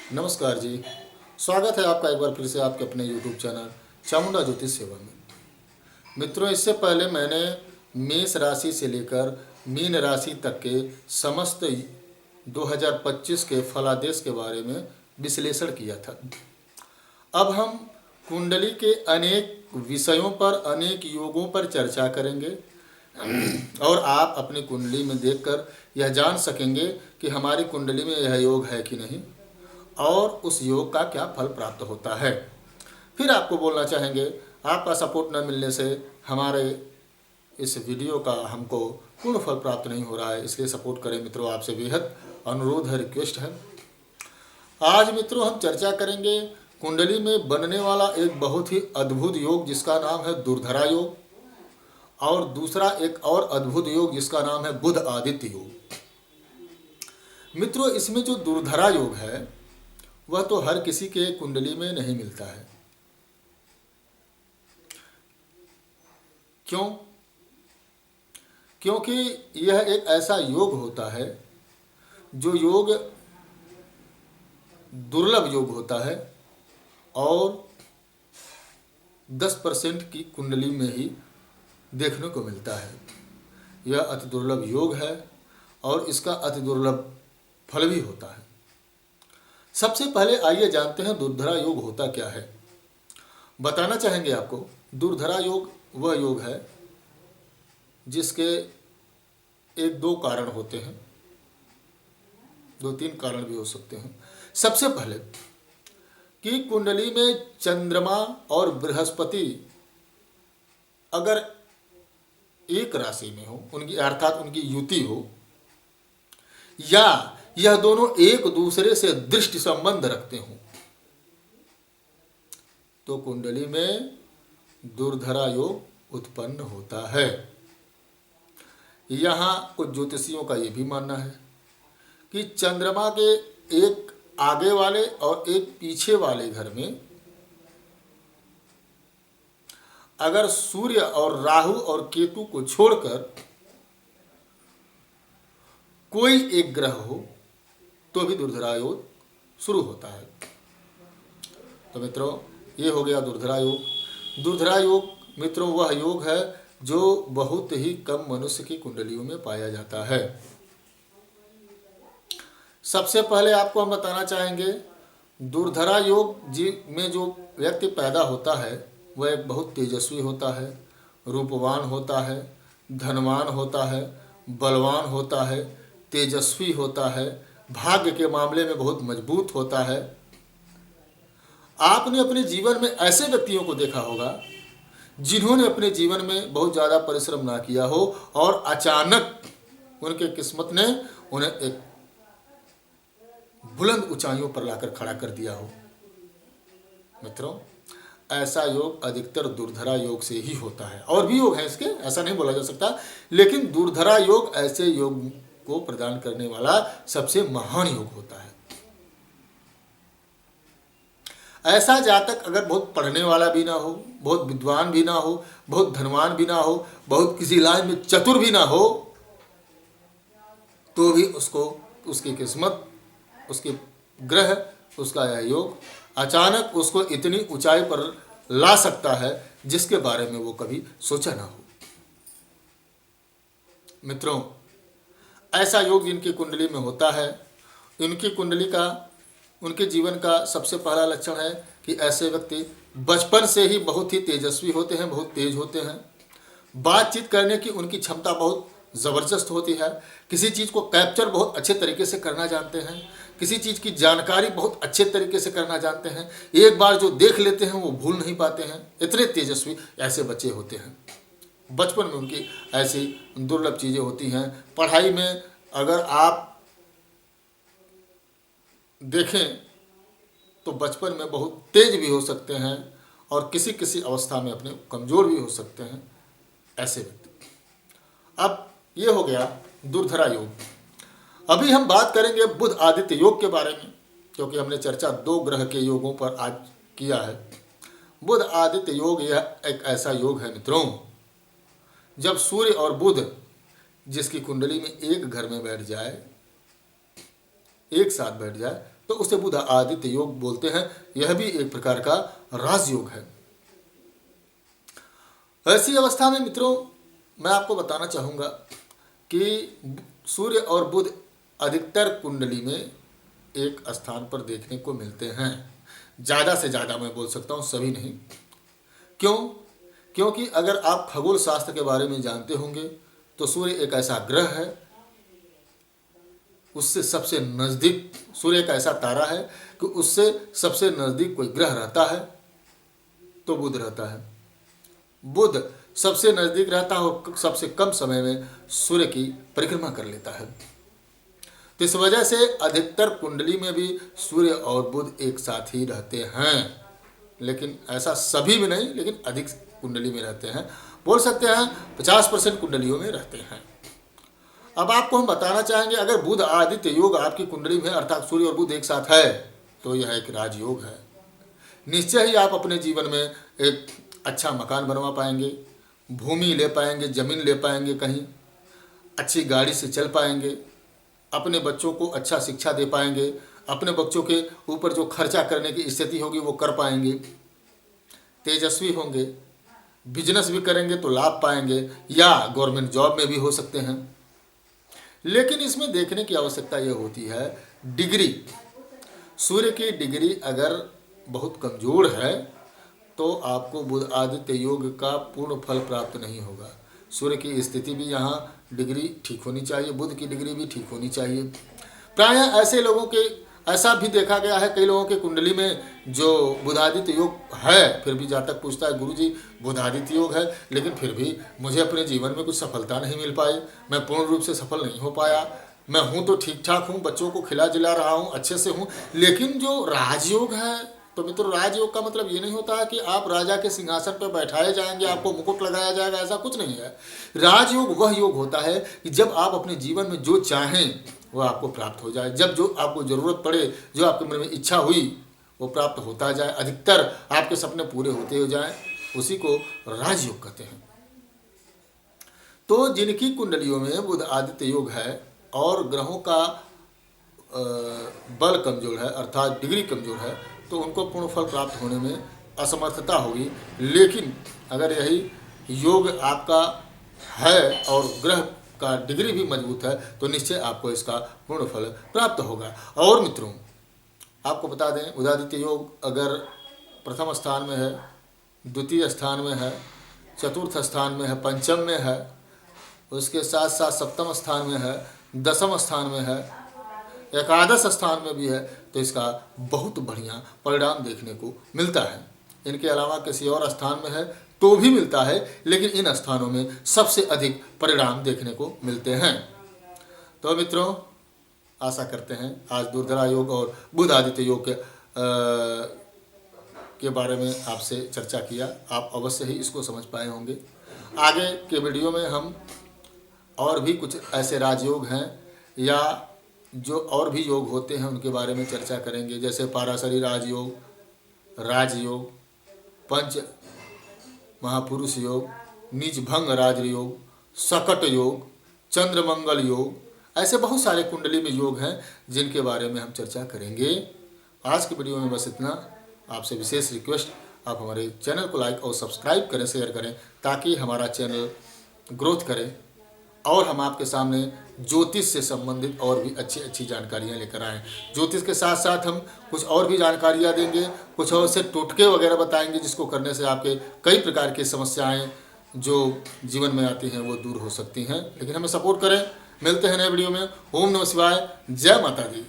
नमस्कार जी। स्वागत है आपका एक बार फिर से आपके अपने YouTube चैनल चामुंडा ज्योतिष सेवा में। मित्रों, इससे पहले मैंने मेष राशि से लेकर मीन राशि तक के समस्त 2025 के फलादेश के बारे में विश्लेषण किया था। अब हम कुंडली के अनेक विषयों पर, अनेक योगों पर चर्चा करेंगे और आप अपनी कुंडली में देखकर यह जान सकेंगे कि हमारी कुंडली में यह योग है कि नहीं और उस योग का क्या फल प्राप्त होता है। फिर आपको बोलना चाहेंगे, आपका सपोर्ट न मिलने से हमारे इस वीडियो का हमको पूर्ण फल प्राप्त नहीं हो रहा है, इसलिए सपोर्ट करें मित्रों। आपसे बेहद अनुरोध है, रिक्वेस्ट है। आज मित्रों हम चर्चा करेंगे कुंडली में बनने वाला एक बहुत ही अद्भुत योग जिसका नाम है दुर्धरा योग, और दूसरा एक और अद्भुत योग जिसका नाम है बुध आदित्य योग। मित्रों, इसमें जो दुर्धरा योग है वह तो हर किसी के कुंडली में नहीं मिलता है। क्यों? क्योंकि यह एक ऐसा योग होता है जो योग दुर्लभ योग होता है और 10% की कुंडली में ही देखने को मिलता है। यह अति दुर्लभ योग है और इसका अति दुर्लभ फल भी होता है। सबसे पहले आइए जानते हैं दुर्धरा योग होता क्या है। बताना चाहेंगे आपको, दुर्धरा योग वह योग है जिसके एक दो कारण होते हैं, दो तीन कारण भी हो सकते हैं। सबसे पहले कि कुंडली में चंद्रमा और बृहस्पति अगर एक राशि में हो, उनकी अर्थात उनकी युति हो, या यह दोनों एक दूसरे से दृष्टि संबंध रखते हों, तो कुंडली में दुर्धरा योग उत्पन्न होता है। यहाँ कुछ ज्योतिषियों का यह भी मानना है कि चंद्रमा के एक आगे वाले और एक पीछे वाले घर में अगर सूर्य और राहु और केतु को छोड़कर कोई एक ग्रह हो तो भी दुर्धरा योग शुरू होता है। तो मित्रों, ये हो गया दुर्धरा योग। दुर्धरा योग मित्रों वह योग है जो बहुत ही कम मनुष्य की कुंडलियों में पाया जाता है। सबसे पहले आपको हम बताना चाहेंगे, दुर्धरा योग में जो व्यक्ति पैदा होता है वह एक बहुत तेजस्वी होता है, रूपवान होता है, धनवान होता है, बलवान होता है, तेजस्वी होता है, भाग्य के मामले में बहुत मजबूत होता है। आपने अपने जीवन में ऐसे व्यक्तियों को देखा होगा जिन्होंने अपने जीवन में बहुत ज़्यादा परिश्रम ना किया हो और अचानक उनके किस्मत ने उन्हें एक बुलंद ऊंचाइयों पर लाकर खड़ा कर दिया हो। मित्रों, ऐसा योग अधिकतर दुर्धरा योग से ही होता है। और भी योग हैं इसके, ऐसा नहीं बोला जा सकता, लेकिन दुर्धरा योग ऐसे योग को प्रदान करने वाला सबसे महान योग होता है। ऐसा जातक अगर बहुत पढ़ने वाला भी ना हो, बहुत विद्वान भी ना हो, बहुत धनवान भी ना हो, बहुत किसी लाइन में चतुर भी ना हो, तो भी उसको उसकी किस्मत, उसके ग्रह, उसका यह योग अचानक उसको इतनी ऊंचाई पर ला सकता है जिसके बारे में वो कभी सोचा ना हो। मित्रों, ऐसा योग जिनकी कुंडली में होता है, इनकी कुंडली का, उनके जीवन का सबसे पहला लक्षण है कि ऐसे व्यक्ति बचपन से ही बहुत ही तेजस्वी होते हैं, बहुत तेज होते हैं। बातचीत करने की उनकी क्षमता बहुत ज़बरदस्त होती है। किसी चीज़ को कैप्चर बहुत अच्छे तरीके से करना जानते हैं, किसी चीज़ की जानकारी बहुत अच्छे तरीके से करना जानते हैं। एक बार जो देख लेते हैं वो भूल नहीं पाते हैं। इतने तेजस्वी ऐसे बच्चे होते हैं। बचपन में उनकी ऐसी दुर्लभ चीज़ें होती हैं। पढ़ाई में अगर आप देखें तो बचपन में बहुत तेज भी हो सकते हैं और किसी किसी अवस्था में अपने कमज़ोर भी हो सकते हैं ऐसे व्यक्ति। अब ये हो गया दुर्धरा योग। अभी हम बात करेंगे बुध आदित्य योग के बारे में, क्योंकि हमने चर्चा दो ग्रह के योगों पर आज किया है। बुध आदित्य योग यह एक ऐसा योग है मित्रों, जब सूर्य और बुध जिसकी कुंडली में एक घर में बैठ जाए, एक साथ बैठ जाए, तो उसे बुध आदित्य योग बोलते हैं। यह भी एक प्रकार का राजयोग है। ऐसी अवस्था में मित्रों मैं आपको बताना चाहूँगा कि सूर्य और बुध अधिकतर कुंडली में एक स्थान पर देखने को मिलते हैं। ज़्यादा से ज़्यादा मैं बोल सकता हूँ, सभी नहीं। क्यों? क्योंकि अगर आप खगोल शास्त्र के बारे में जानते होंगे तो सूर्य एक ऐसा ग्रह है, उससे सबसे नज़दीक, सूर्य एक ऐसा तारा है कि उससे सबसे नज़दीक कोई ग्रह रहता है तो बुध रहता है। बुध सबसे नज़दीक रहता है और सबसे कम समय में सूर्य की परिक्रमा कर लेता है। तो इस वजह से अधिकतर कुंडली में भी सूर्य और बुध एक साथ ही रहते हैं, लेकिन ऐसा सभी में नहीं, लेकिन अधिक कुंडली में रहते हैं। बोल सकते हैं 50% कुंडलियों में रहते हैं। अब आपको हम बताना चाहेंगे, अगर बुध आदित्य योग आपकी कुंडली में अर्थात सूर्य और बुध एक साथ है तो यह एक राजयोग है। निश्चय ही आप अपने जीवन में एक अच्छा मकान बनवा पाएंगे, भूमि ले पाएंगे, जमीन ले पाएंगे, कहीं अच्छी गाड़ी से चल पाएंगे, अपने बच्चों को अच्छा शिक्षा दे पाएंगे, अपने बच्चों के ऊपर जो खर्चा करने की स्थिति होगी वो कर पाएंगे, तेजस्वी होंगे, बिजनेस भी करेंगे तो लाभ पाएंगे, या गवर्नमेंट जॉब में भी हो सकते हैं। लेकिन इसमें देखने की आवश्यकता यह होती है डिग्री। सूर्य की डिग्री अगर बहुत कमज़ोर है तो आपको बुध आदित्य योग का पूर्ण फल प्राप्त नहीं होगा। सूर्य की स्थिति भी यहाँ डिग्री ठीक होनी चाहिए, बुध की डिग्री भी ठीक होनी चाहिए। प्रायः ऐसे लोगों के ऐसा भी देखा गया है, कई लोगों के कुंडली में जो बुधादित्य योग है, फिर भी जातक पूछता है गुरुजी बुधादित्य योग है लेकिन फिर भी मुझे अपने जीवन में कुछ सफलता नहीं मिल पाई, मैं पूर्ण रूप से सफल नहीं हो पाया, मैं हूँ तो ठीक ठाक हूँ, बच्चों को खिला जिला रहा हूँ, अच्छे से हूँ, लेकिन जो राजयोग है, तो मित्रों राजयोग का मतलब ये नहीं होता है कि आप राजा के सिंहासन पर बैठाए जाएंगे, आपको मुकुट लगाया जाएगा, ऐसा कुछ नहीं है। राजयोग वह योग होता है कि जब आप अपने जीवन में जो चाहें वो आपको प्राप्त हो जाए, जब जो आपको ज़रूरत पड़े, जो आपके मन में इच्छा हुई वो प्राप्त होता जाए, अधिकतर आपके सपने पूरे होते हो जाएं, उसी को राजयोग कहते हैं। तो जिनकी कुंडलियों में बुध आदित्य योग है और ग्रहों का बल कमज़ोर है अर्थात डिग्री कमज़ोर है तो उनको पूर्ण फल प्राप्त होने में असमर्थता होगी। लेकिन अगर यही योग आपका है और ग्रह का डिग्री भी मजबूत है तो निश्चय आपको इसका पूर्ण फल प्राप्त होगा। और मित्रों आपको बता दें, बुधादित्य योग अगर प्रथम स्थान में है, द्वितीय स्थान में है, चतुर्थ स्थान में है, पंचम में है, उसके साथ साथ सप्तम स्थान में है, दसम स्थान में है, एकादश स्थान में भी है, तो इसका बहुत बढ़िया परिणाम देखने को मिलता है। इनके अलावा किसी और स्थान में है तो भी मिलता है, लेकिन इन स्थानों में सबसे अधिक परिणाम देखने को मिलते हैं। तो मित्रों आशा करते हैं आज दुर्धरा योग और बुध आदित्य योग के बारे में आपसे चर्चा किया, आप अवश्य ही इसको समझ पाए होंगे। आगे के वीडियो में हम और भी कुछ ऐसे राजयोग हैं या जो और भी योग होते हैं उनके बारे में चर्चा करेंगे, जैसे पाराशरी राजयोग, राजयोग, पंच महापुरुष योग, निज भंग राजयोग, सकट योग, चंद्रमंगल योग, ऐसे बहुत सारे कुंडली में योग हैं जिनके बारे में हम चर्चा करेंगे। आज की वीडियो में बस इतना। आपसे विशेष रिक्वेस्ट, आप हमारे चैनल को लाइक और सब्सक्राइब करें, शेयर करें, ताकि हमारा चैनल ग्रोथ करे और हम आपके सामने ज्योतिष से संबंधित और भी अच्छी अच्छी जानकारियाँ लेकर आएँ। ज्योतिष के साथ साथ हम कुछ और भी जानकारियाँ देंगे, कुछ और से टोटके वगैरह बताएंगे जिसको करने से आपके कई प्रकार की समस्याएं जो जीवन में आती हैं वो दूर हो सकती हैं। लेकिन हमें सपोर्ट करें। मिलते हैं नए वीडियो में। ओम नमः शिवाय, जय माता दी।